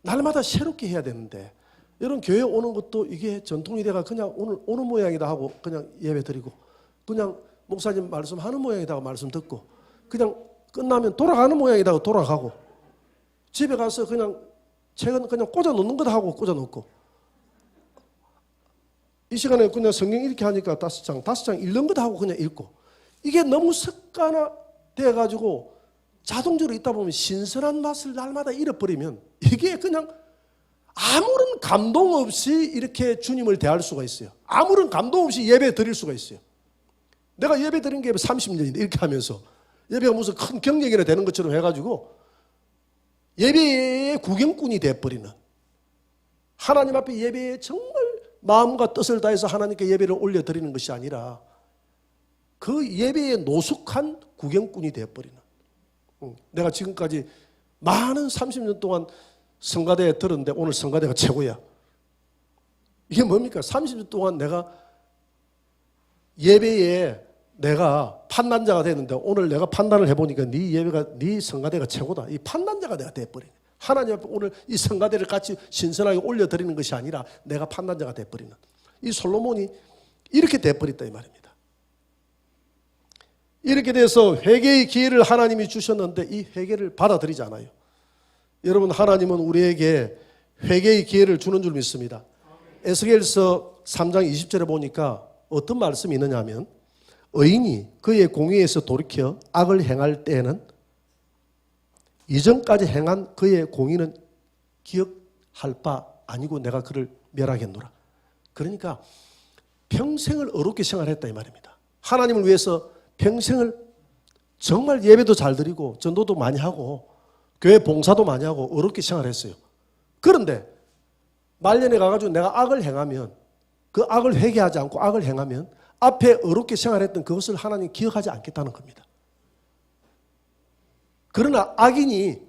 날마다 새롭게 해야 되는데 여러분 교회 오는 것도 이게 전통이 돼가 그냥 오늘 오는 모양이다 하고 그냥 예배 드리고 그냥 목사님 말씀하는 모양이다 말씀 듣고 그냥 끝나면 돌아가는 모양이다 돌아가고 집에 가서 그냥 책은 그냥 꽂아 놓는 거다 하고 꽂아 놓고 이 시간에 그냥 성경 이렇게 하니까 5장 읽는 거다 하고 그냥 읽고 이게 너무 습관화돼 가지고 자동적으로 있다 보면 신선한 맛을 날마다 잃어버리면 이게 그냥 아무런 감동 없이 이렇게 주님을 대할 수가 있어요. 아무런 감동 없이 예배 드릴 수가 있어요. 내가 예배 드린 게 30년인데 이렇게 하면서 예배가 무슨 큰 경력이나 되는 것처럼 해가지고 예배의 구경꾼이 돼버리는 하나님 앞에 예배에 정말 마음과 뜻을 다해서 하나님께 예배를 올려드리는 것이 아니라 그 예배에 노숙한 구경꾼이 돼버리는 내가 지금까지 많은 30년 동안 성가대에 들었는데 오늘 성가대가 최고야. 이게 뭡니까? 30년 동안 내가 예배에 내가 판단자가 됐는데 오늘 내가 판단을 해보니까 네 예배가 네 성가대가 최고다. 이 판단자가 내가 돼버리네. 하나님 앞에 오늘 이 성가대를 같이 신선하게 올려드리는 것이 아니라 내가 판단자가 돼버리는 이 솔로몬이 이렇게 돼버렸다 이 말입니다. 이렇게 돼서 회개의 기회를 하나님이 주셨는데 이 회개를 받아들이지 않아요. 여러분 하나님은 우리에게 회개의 기회를 주는 줄 믿습니다. 에스겔서 3장 20절에 보니까 어떤 말씀이 있느냐 하면 의인이 그의 공의에서 돌이켜 악을 행할 때에는 이전까지 행한 그의 공의는 기억할 바 아니고 내가 그를 멸하겠노라. 그러니까 평생을 어렵게 생활했다 이 말입니다. 하나님을 위해서 평생을 정말 예배도 잘 드리고 전도도 많이 하고 교회 봉사도 많이 하고 어렵게 생활했어요. 그런데 말년에 가가지고 내가 악을 행하면 그 악을 회개하지 않고 악을 행하면 앞에 어렵게 생활했던 그것을 하나님 기억하지 않겠다는 겁니다. 그러나 악인이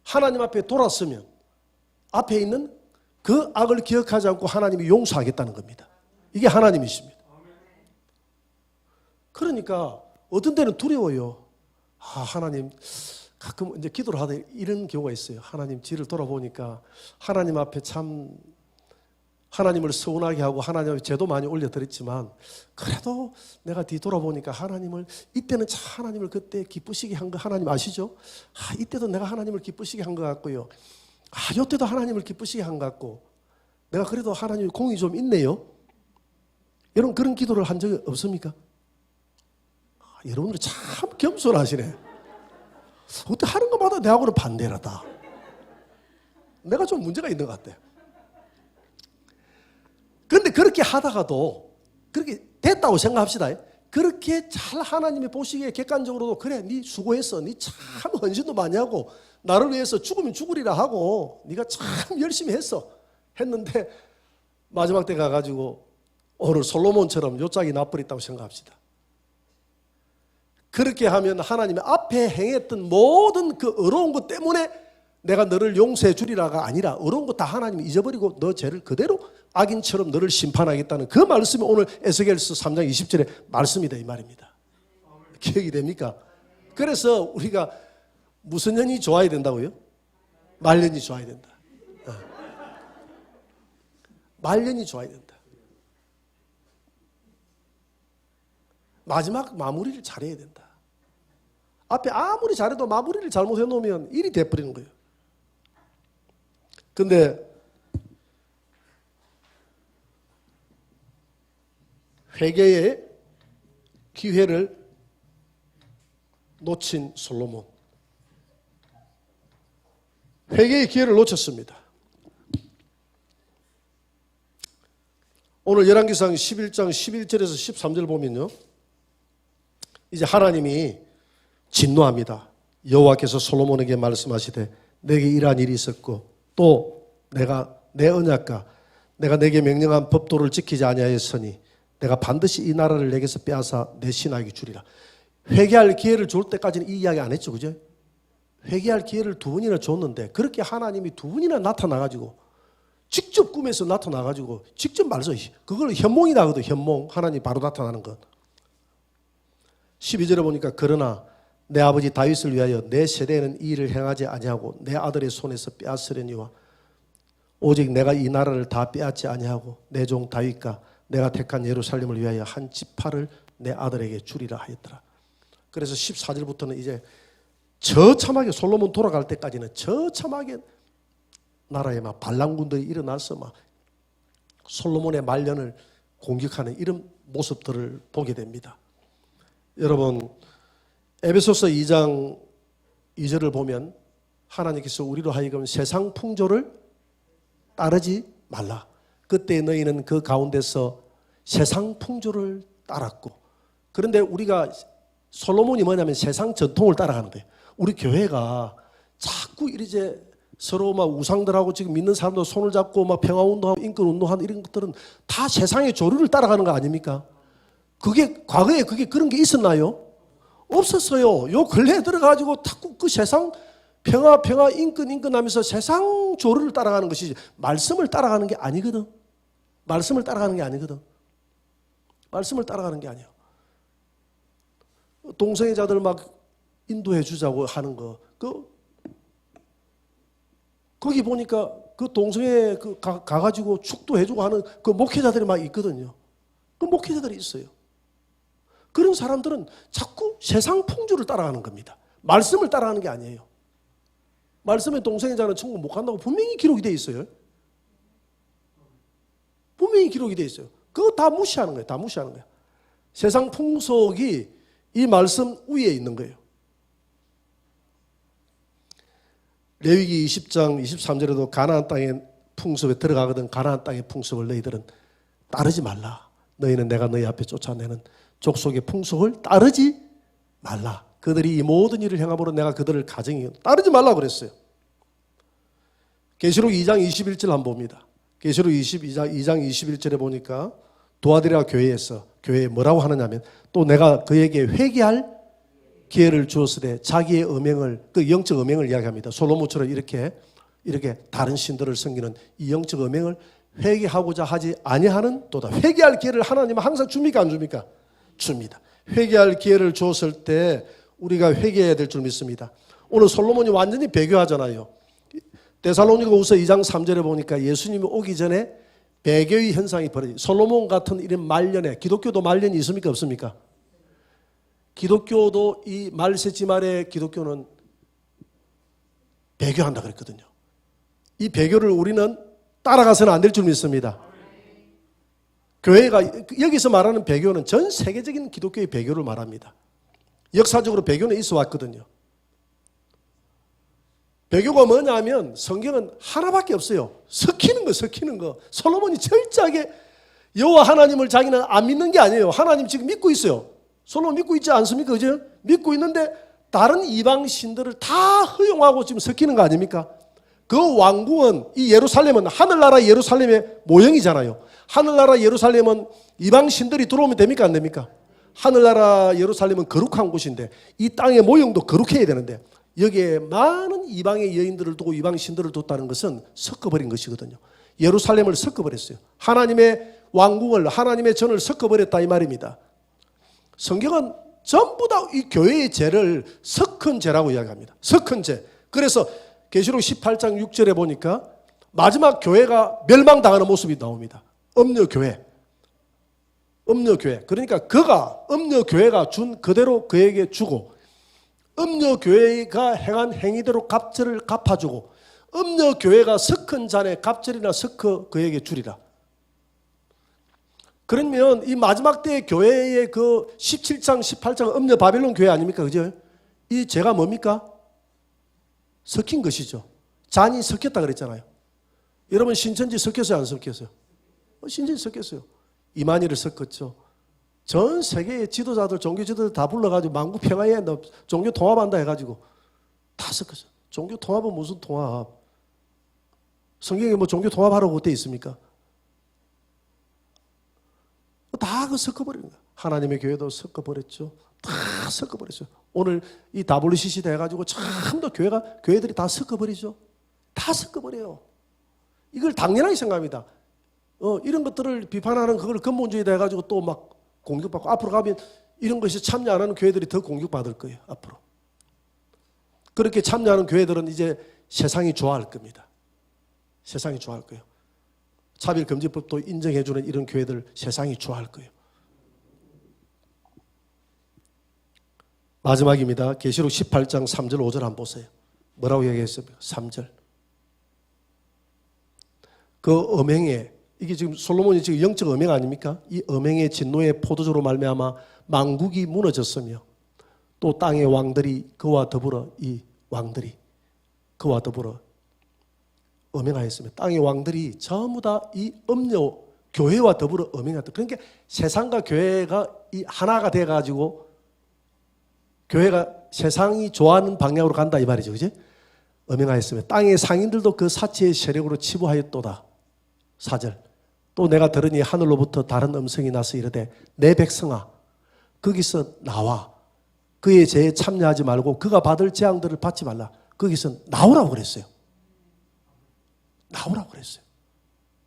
하나님 앞에 돌았으면 앞에 있는 그 악을 기억하지 않고 하나님이 용서하겠다는 겁니다. 이게 하나님이십니다. 그러니까 어떤 때는 두려워요. 하나님 가끔 이제 기도를 하다 이런 경우가 있어요. 하나님 뒤를 돌아보니까 하나님 앞에 참 하나님을 서운하게 하고 하나님 앞에 제도 많이 올려드렸지만 그래도 내가 뒤돌아보니까 하나님을 이때는 참 하나님을 그때 기쁘시게 한 거 하나님 아시죠? 이때도 내가 하나님을 기쁘시게 한 것 같고요. 이때도 하나님을 기쁘시게 한 것 같고 내가 그래도 하나님의 공이 좀 있네요. 여러분 그런 기도를 한 적이 없습니까? 여러분들 참 겸손하시네. 어떻게 하는 것마다 내하고는 반대라다. 내가 좀 문제가 있는 것 같아. 그런데 그렇게 하다가도 그렇게 됐다고 생각합시다. 그렇게 잘 하나님이 보시기에 객관적으로도 그래 네 수고했어. 네 참 헌신도 많이 하고 나를 위해서 죽으면 죽으리라 하고 네가 참 열심히 했는데 마지막 때 가가지고 오늘 솔로몬처럼 요짝이 나버렸다고 생각합시다. 그렇게 하면 하나님의 앞에 행했던 모든 그 어려운 것 때문에 내가 너를 용서해 주리라가 아니라 어려운 거 다 하나님이 잊어버리고 너 죄를 그대로 악인처럼 너를 심판하겠다는 그 말씀이 오늘 에스겔서 3장 20절의 말씀이다 이 말입니다. 기억이 됩니까? 그래서 우리가 무슨 년이 좋아야 된다고요? 말년이 좋아야 된다. 말년이 좋아야 된다. 마지막 마무리를 잘해야 된다. 앞에 아무리 잘해도 마무리를 잘못해 놓으면 일이 돼버리는 거예요. 근데 회개의 기회를 놓친 솔로몬. 회개의 기회를 놓쳤습니다. 오늘 열왕기상 11장 11절에서 13절 보면요, 이제 하나님이 진노합니다. 여호와께서 솔로몬에게 말씀하시되 내게 이러한 일이 있었고 또 내가 내 언약과 내가 내게 명령한 법도를 지키지 아니하였으니 내가 반드시 이 나라를 내게서 빼앗아 내 신하에게 주리라. 회개할 기회를 줄 때까지는 이 이야기 안 했죠, 그죠? 회개할 기회를 두 번이나 줬는데 그렇게 하나님이 두 번이나 나타나가지고 직접 꿈에서 나타나가지고 직접 말해서 그걸 현몽이다 하거든. 현몽. 하나님 바로 나타나는 것. 12절에 보니까 그러나 내 아버지 다윗을 위하여 내 세대에는 이 일을 행하지 아니하고 내 아들의 손에서 빼앗으려니와 오직 내가 이 나라를 다 빼앗지 아니하고 내 종 다윗과 내가 택한 예루살렘을 위하여 한 지파를 내 아들에게 주리라 하였더라. 그래서 14절부터는 이제 처참하게 솔로몬 돌아갈 때까지는 처참하게 나라에 막 반란군들이 일어나서 막 솔로몬의 말년을 공격하는 이런 모습들을 보게 됩니다. 여러분, 에베소서 2장 2절을 보면 하나님께서 우리로 하여금 세상 풍조를 따르지 말라. 그때 너희는 그 가운데서 세상 풍조를 따랐고, 그런데 우리가 솔로몬이 뭐냐면 세상 전통을 따라가는 거예요. 우리 교회가 자꾸 이제 서로 막 우상들하고 지금 믿는 사람도 손을 잡고 막 평화운동하고 인권운동하는 이런 것들은 다 세상의 조류를 따라가는 거 아닙니까? 그게 과거에 그런 게 있었나요? 없었어요. 요 근래에 들어가지고 자꾸 그 세상 평화 인권 하면서 세상 조류를 따라가는 것이지 말씀을 따라가는 게 아니거든. 말씀을 따라가는 게 아니거든. 말씀을 따라가는 게 아니에요. 동성애자들 막 인도해 주자고 하는 거, 거기 보니까 그 동성애 가가지고 축도해주고 하는 그 목회자들이 막 있거든요. 그 목회자들이 있어요. 그런 사람들은 자꾸 세상 풍조를 따라가는 겁니다. 말씀을 따라가는 게 아니에요. 말씀에 동성애자는 천국 못 간다고 분명히 기록이 돼 있어요. 분명히 기록이 돼 있어요. 그거 다 무시하는 거예요. 다 무시하는 거예요. 세상 풍속이 이 말씀 위에 있는 거예요. 레위기 20장 23절에도 가나안 땅의 풍습에 들어가거든. 가나안 땅의 풍습을 너희들은 따르지 말라. 너희는 내가 너희 앞에 쫓아내는 족속의 풍속을 따르지 말라. 그들이 이 모든 일을 행함으로 내가 그들을 가정히 따르지 말라 그랬어요. 계시록 2장 21절 한번 봅니다. 계시록 2장 21절에 보니까 도아디라 교회에 뭐라고 하느냐면 또 내가 그에게 회개할 기회를 주었으되 자기의 음행을, 그 영적 음행을 이야기합니다. 솔로몬처럼 이렇게 다른 신들을 섬기는 이 영적 음행을 회개하고자 하지 아니하는 또다. 회개할 기회를 하나님은 항상 줍니까 안 줍니까? 줍니다. 회개할 기회를 주었을 때 우리가 회개해야 될 줄 믿습니다. 오늘 솔로몬이 완전히 배교하잖아요. 데살로니가후서 2장 3절에 보니까 예수님이 오기 전에 배교의 현상이 벌어져요. 솔로몬 같은 이런 말년에, 기독교도 말년이 있습니까 없습니까? 기독교도 이 말세지 말에 기독교는 배교한다 그랬거든요. 이 배교를 우리는 따라가서는 안 될 줄 믿습니다. 교회가 여기서 말하는 배교는 전 세계적인 기독교의 배교를 말합니다. 역사적으로 배교는 있어 왔거든요. 배교가 뭐냐면 성경은 하나밖에 없어요. 섞이는 거. 솔로몬이 철저하게 여호와 하나님을 자기는 안 믿는 게 아니에요. 하나님 지금 믿고 있어요. 솔로몬 믿고 있지 않습니까? 그죠? 믿고 있는데 다른 이방 신들을 다 허용하고 지금 섞이는 거 아닙니까? 그 왕궁은, 이 예루살렘은 하늘나라 예루살렘의 모형이잖아요. 하늘나라 예루살렘은 이방 신들이 들어오면 됩니까 안 됩니까? 하늘나라 예루살렘은 거룩한 곳인데 이 땅의 모형도 거룩해야 되는데 여기에 많은 이방의 여인들을 두고 이방 신들을 뒀다는 것은 섞어버린 것이거든요. 예루살렘을 섞어버렸어요. 하나님의 왕궁을, 하나님의 전을 섞어버렸다 이 말입니다. 성경은 전부 다 이 교회의 죄를 섞은 죄라고 이야기합니다. 섞은 죄. 그래서 계시록 18장 6절에 보니까 마지막 교회가 멸망당하는 모습이 나옵니다. 음녀교회. 그러니까 음녀교회가 준 그대로 그에게 주고 음녀교회가 행한 행위대로 갑절을 갚아주고 음녀교회가 섞은 잔에 갑절이나 섞어 그에게 주리라. 그러면 이 마지막 때의 교회의 그 17장 18장 음녀 바벨론 교회 아닙니까? 그죠? 이 죄가 뭡니까? 섞인 것이죠. 잔이 섞였다 그랬잖아요. 여러분 신천지 섞였어요 안 섞였어요? 신천지 섞였어요. 이만희를 섞었죠. 전 세계의 지도자들, 종교 지도자들 다 불러가지고 만국 평화에 너 종교 통합한다 해가지고 다 섞었어. 종교 통합은 무슨 통합? 성경에 뭐 종교 통합하라고 돼 있습니까? 다 그 섞어버리는 거야. 하나님의 교회도 섞어버렸죠. 다 섞어버렸어요. 오늘 이 WCC 돼가지고 전부 교회들이 다 섞어버리죠. 다 섞어버려요. 이걸 당연하게 생각합니다. 이런 것들을 비판하는 그걸 근본주의다 해가지고 또 막 공격받고 앞으로 가면 이런 것이 참여 안 하는 교회들이 더 공격받을 거예요. 앞으로. 그렇게 참여하는 교회들은 이제 세상이 좋아할 겁니다. 세상이 좋아할 거예요. 차별금지법도 인정해주는 이런 교회들 세상이 좋아할 거예요. 마지막입니다. 계시록 18장 3절 5절 한번 보세요. 뭐라고 얘기했습니까? 3절. 그 음행에 이게 지금 솔로몬이 지금 영적 음행 아닙니까? 이 음행의 진노의 포도주로 말미암아 만국이 무너졌으며 또 땅의 왕들이 그와 더불어 이 왕들이 그와 더불어 음행하였으며 땅의 왕들이 전부 다 이 음료 교회와 더불어 음행했다. 그러니까 세상과 교회가 이 하나가 돼가지고 교회가 세상이 좋아하는 방향으로 간다 이 말이죠, 그지? 음행하였으며 땅의 상인들도 그 사치의 세력으로 치부하였도다. 4절. 또 내가 들으니 하늘로부터 다른 음성이 나서 이르되 내 백성아 거기서 나와 그의 죄에 참여하지 말고 그가 받을 재앙들을 받지 말라. 거기서 나오라고 그랬어요. 나오라고 그랬어요.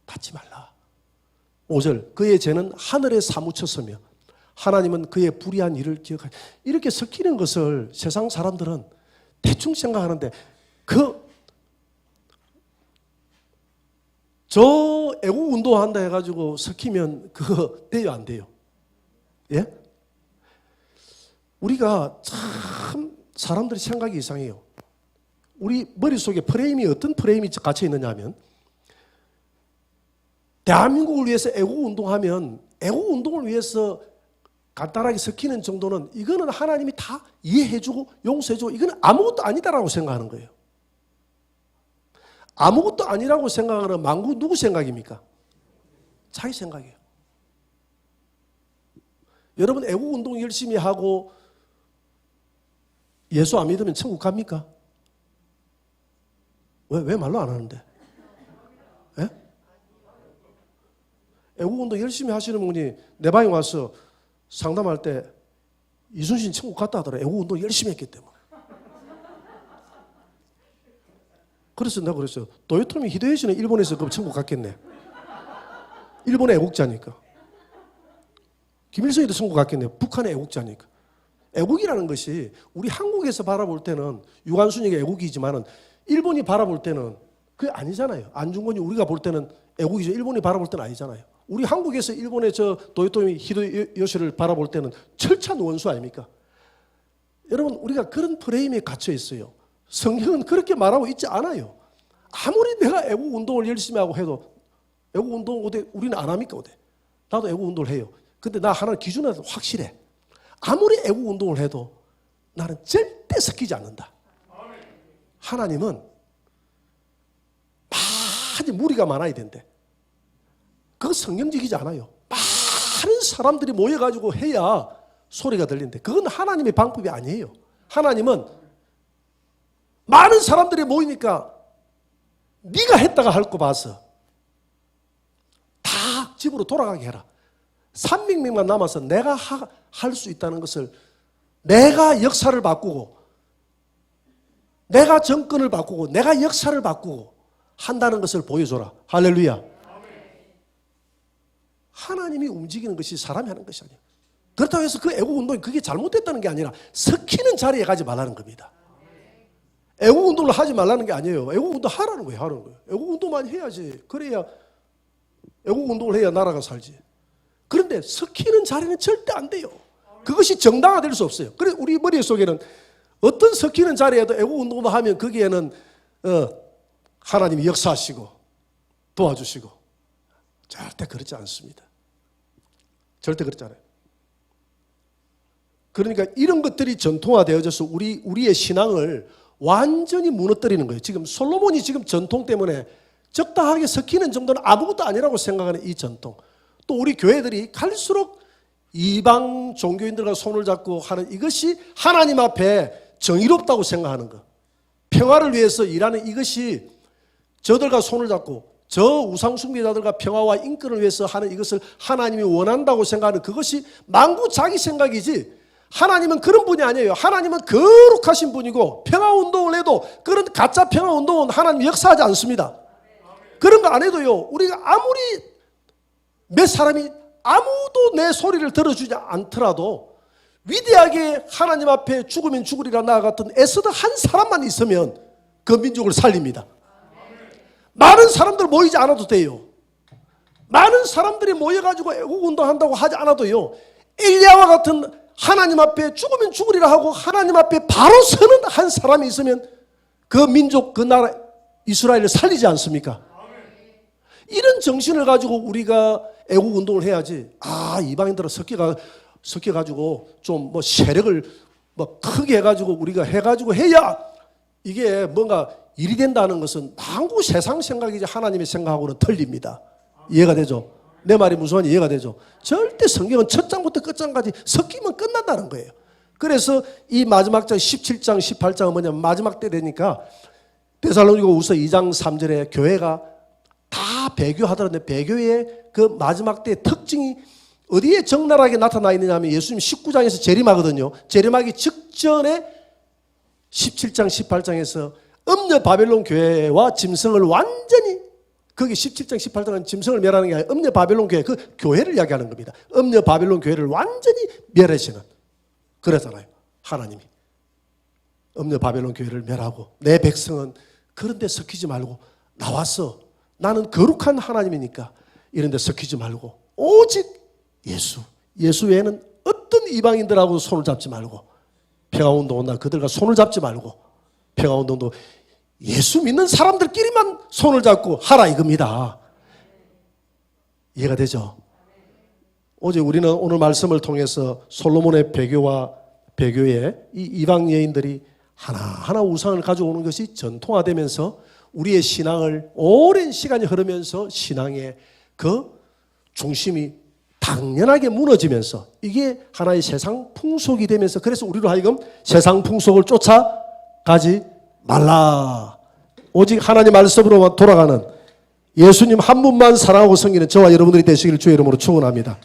받지 말라. 5절. 그의 죄는 하늘에 사무쳤으며 하나님은 그의 불의한 일을 기억하여. 이렇게 섞이는 것을 세상 사람들은 대충 생각하는데 저 애국 운동한다 해가지고 섞이면 그거 돼요, 안 돼요? 예? 우리가 참 사람들이 생각이 이상해요. 우리 머릿속에 프레임이 어떤 프레임이 갇혀 있느냐 하면 대한민국을 위해서 애국 운동하면 애국 운동을 위해서 간단하게 섞이는 정도는 이거는 하나님이 다 이해해주고 용서해주고 이거는 아무것도 아니다라고 생각하는 거예요. 아무것도 아니라고 생각하는 만국 누구 생각입니까? 자기 생각이에요. 여러분 애국운동 열심히 하고 예수 안 믿으면 천국 갑니까? 왜 말로 안 하는데? 예? 애국운동 열심히 하시는 분이 내 방에 와서 상담할 때 이순신 천국 갔다 하더라. 애국운동 열심히 했기 때문에. 그래서 내가 그랬어요. 도요토미 히데요시는 일본에서 그럼 천국 갔겠네. 일본의 애국자니까. 김일성이도 천국 갔겠네. 북한의 애국자니까. 애국이라는 것이 우리 한국에서 바라볼 때는 유관순이가 애국이지만은 일본이 바라볼 때는 그게 아니잖아요. 안중근이 우리가 볼 때는 애국이죠. 일본이 바라볼 때는 아니잖아요. 우리 한국에서 일본의 저 도요토미 히데요시를 바라볼 때는 철저한 원수 아닙니까? 여러분 우리가 그런 프레임에 갇혀 있어요. 성경은 그렇게 말하고 있지 않아요. 아무리 내가 애국운동을 열심히 하고 해도 애국운동 우리는 안 합니까? 나도 애국운동을 해요. 근데 나 하나 기준은 확실해. 아무리 애국운동을 해도 나는 절대 섞이지 않는다. 하나님은 많이 무리가 많아야 된대. 그거 성경적이지 않아요. 많은 사람들이 모여가지고 해야 소리가 들리는데 그건 하나님의 방법이 아니에요. 하나님은 많은 사람들이 모이니까 네가 했다가 할 거 봐서 다 집으로 돌아가게 해라. 300명만 남아서 내가 할 수 있다는 것을 내가 역사를 바꾸고 내가 정권을 바꾸고 내가 역사를 바꾸고 한다는 것을 보여줘라. 할렐루야. 하나님이 움직이는 것이 사람이 하는 것이 아니에요. 그렇다고 해서 그 애국운동이 그게 잘못됐다는 게 아니라 섞이는 자리에 가지 말라는 겁니다. 애국운동을 하지 말라는 게 아니에요. 애국운동 하라는 거예요. 하라는 거예요. 애국운동만 해야지. 그래야 애국운동을 해야 나라가 살지. 그런데 섞이는 자리는 절대 안 돼요. 그것이 정당화될 수 없어요. 그래서 우리 머릿속에는 어떤 섞이는 자리에도 애국운동만 하면 거기에는 하나님이 역사하시고 도와주시고 절대 그렇지 않습니다. 절대 그렇지 않아요. 그러니까 이런 것들이 전통화되어져서 우리의 신앙을 완전히 무너뜨리는 거예요. 지금 솔로몬이 지금 전통 때문에 적당하게 섞이는 정도는 아무것도 아니라고 생각하는 이 전통. 또 우리 교회들이 갈수록 이방 종교인들과 손을 잡고 하는 이것이 하나님 앞에 정의롭다고 생각하는 것, 평화를 위해서 일하는 이것이 저들과 손을 잡고 저 우상숭배자들과 평화와 인권을 위해서 하는 이것을 하나님이 원한다고 생각하는 그것이 만구 자기 생각이지, 하나님은 그런 분이 아니에요. 하나님은 거룩하신 분이고 평화운동을 해도 그런 가짜 평화운동은 하나님 역사하지 않습니다. 그런 거 안 해도요, 우리가 아무리 몇 사람이 아무도 내 소리를 들어주지 않더라도 위대하게 하나님 앞에 죽으면 죽으리라 나아갔던 에스더 한 사람만 있으면 그 민족을 살립니다. 많은 사람들 모이지 않아도 돼요. 많은 사람들이 모여가지고 애국운동한다고 하지 않아도요, 엘리야와 같은 하나님 앞에 죽으면 죽으리라 하고 하나님 앞에 바로 서는 한 사람이 있으면 그 민족, 그 나라 이스라엘을 살리지 않습니까? 이런 정신을 가지고 우리가 애국운동을 해야지, 이방인들은 섞여가지고 좀 뭐 세력을 뭐 크게 해가지고 우리가 해가지고 해야 이게 뭔가 일이 된다는 것은 만구 세상 생각이지 하나님의 생각하고는 틀립니다. 이해가 되죠? 내 말이 무슨 말인지 이해가 되죠? 절대 성경은 첫 장부터 끝장까지 섞이면 끝난다는 거예요. 그래서 이 마지막 장 17장 18장은 뭐냐면 마지막 때 되니까 데살로니가후서 2장 3절에 교회가 다 배교하더라는데 배교의 그 마지막 때 특징이 어디에 적나라하게 나타나 있느냐 하면 예수님 19장에서 재림하거든요. 재림하기 직전에 17장 18장에서 음녀 바벨론 교회와 짐승을 완전히, 거기 17장 18장은 짐승을 멸하는 게 아니라 음녀 바벨론 교회, 그 교회를 이야기하는 겁니다. 음녀 바벨론 교회를 완전히 멸하시는, 그러잖아요. 하나님이 음녀 바벨론 교회를 멸하고 내 백성은 그런 데 섞이지 말고 나와서, 나는 거룩한 하나님이니까 이런 데 섞이지 말고 오직 예수 외에는 어떤 이방인들하고 손을 잡지 말고, 평화운동은 나 그들과 손을 잡지 말고, 평화운동도 예수 믿는 사람들끼리만 손을 잡고 하라 이겁니다. 이해가 되죠? 어제 우리는 오늘 말씀을 통해서 솔로몬의 배교와 배교에 이 이방 여인들이 하나하나 우상을 가져오는 것이 전통화되면서 우리의 신앙을 오랜 시간이 흐르면서 신앙의 그 중심이 당연하게 무너지면서 이게 하나의 세상 풍속이 되면서, 그래서 우리로 하여금 세상 풍속을 쫓아가지 말라, 오직 하나님 말씀으로만 돌아가는 예수님 한 분만 사랑하고 섬기는 저와 여러분들이 되시기를 주의 이름으로 축원합니다.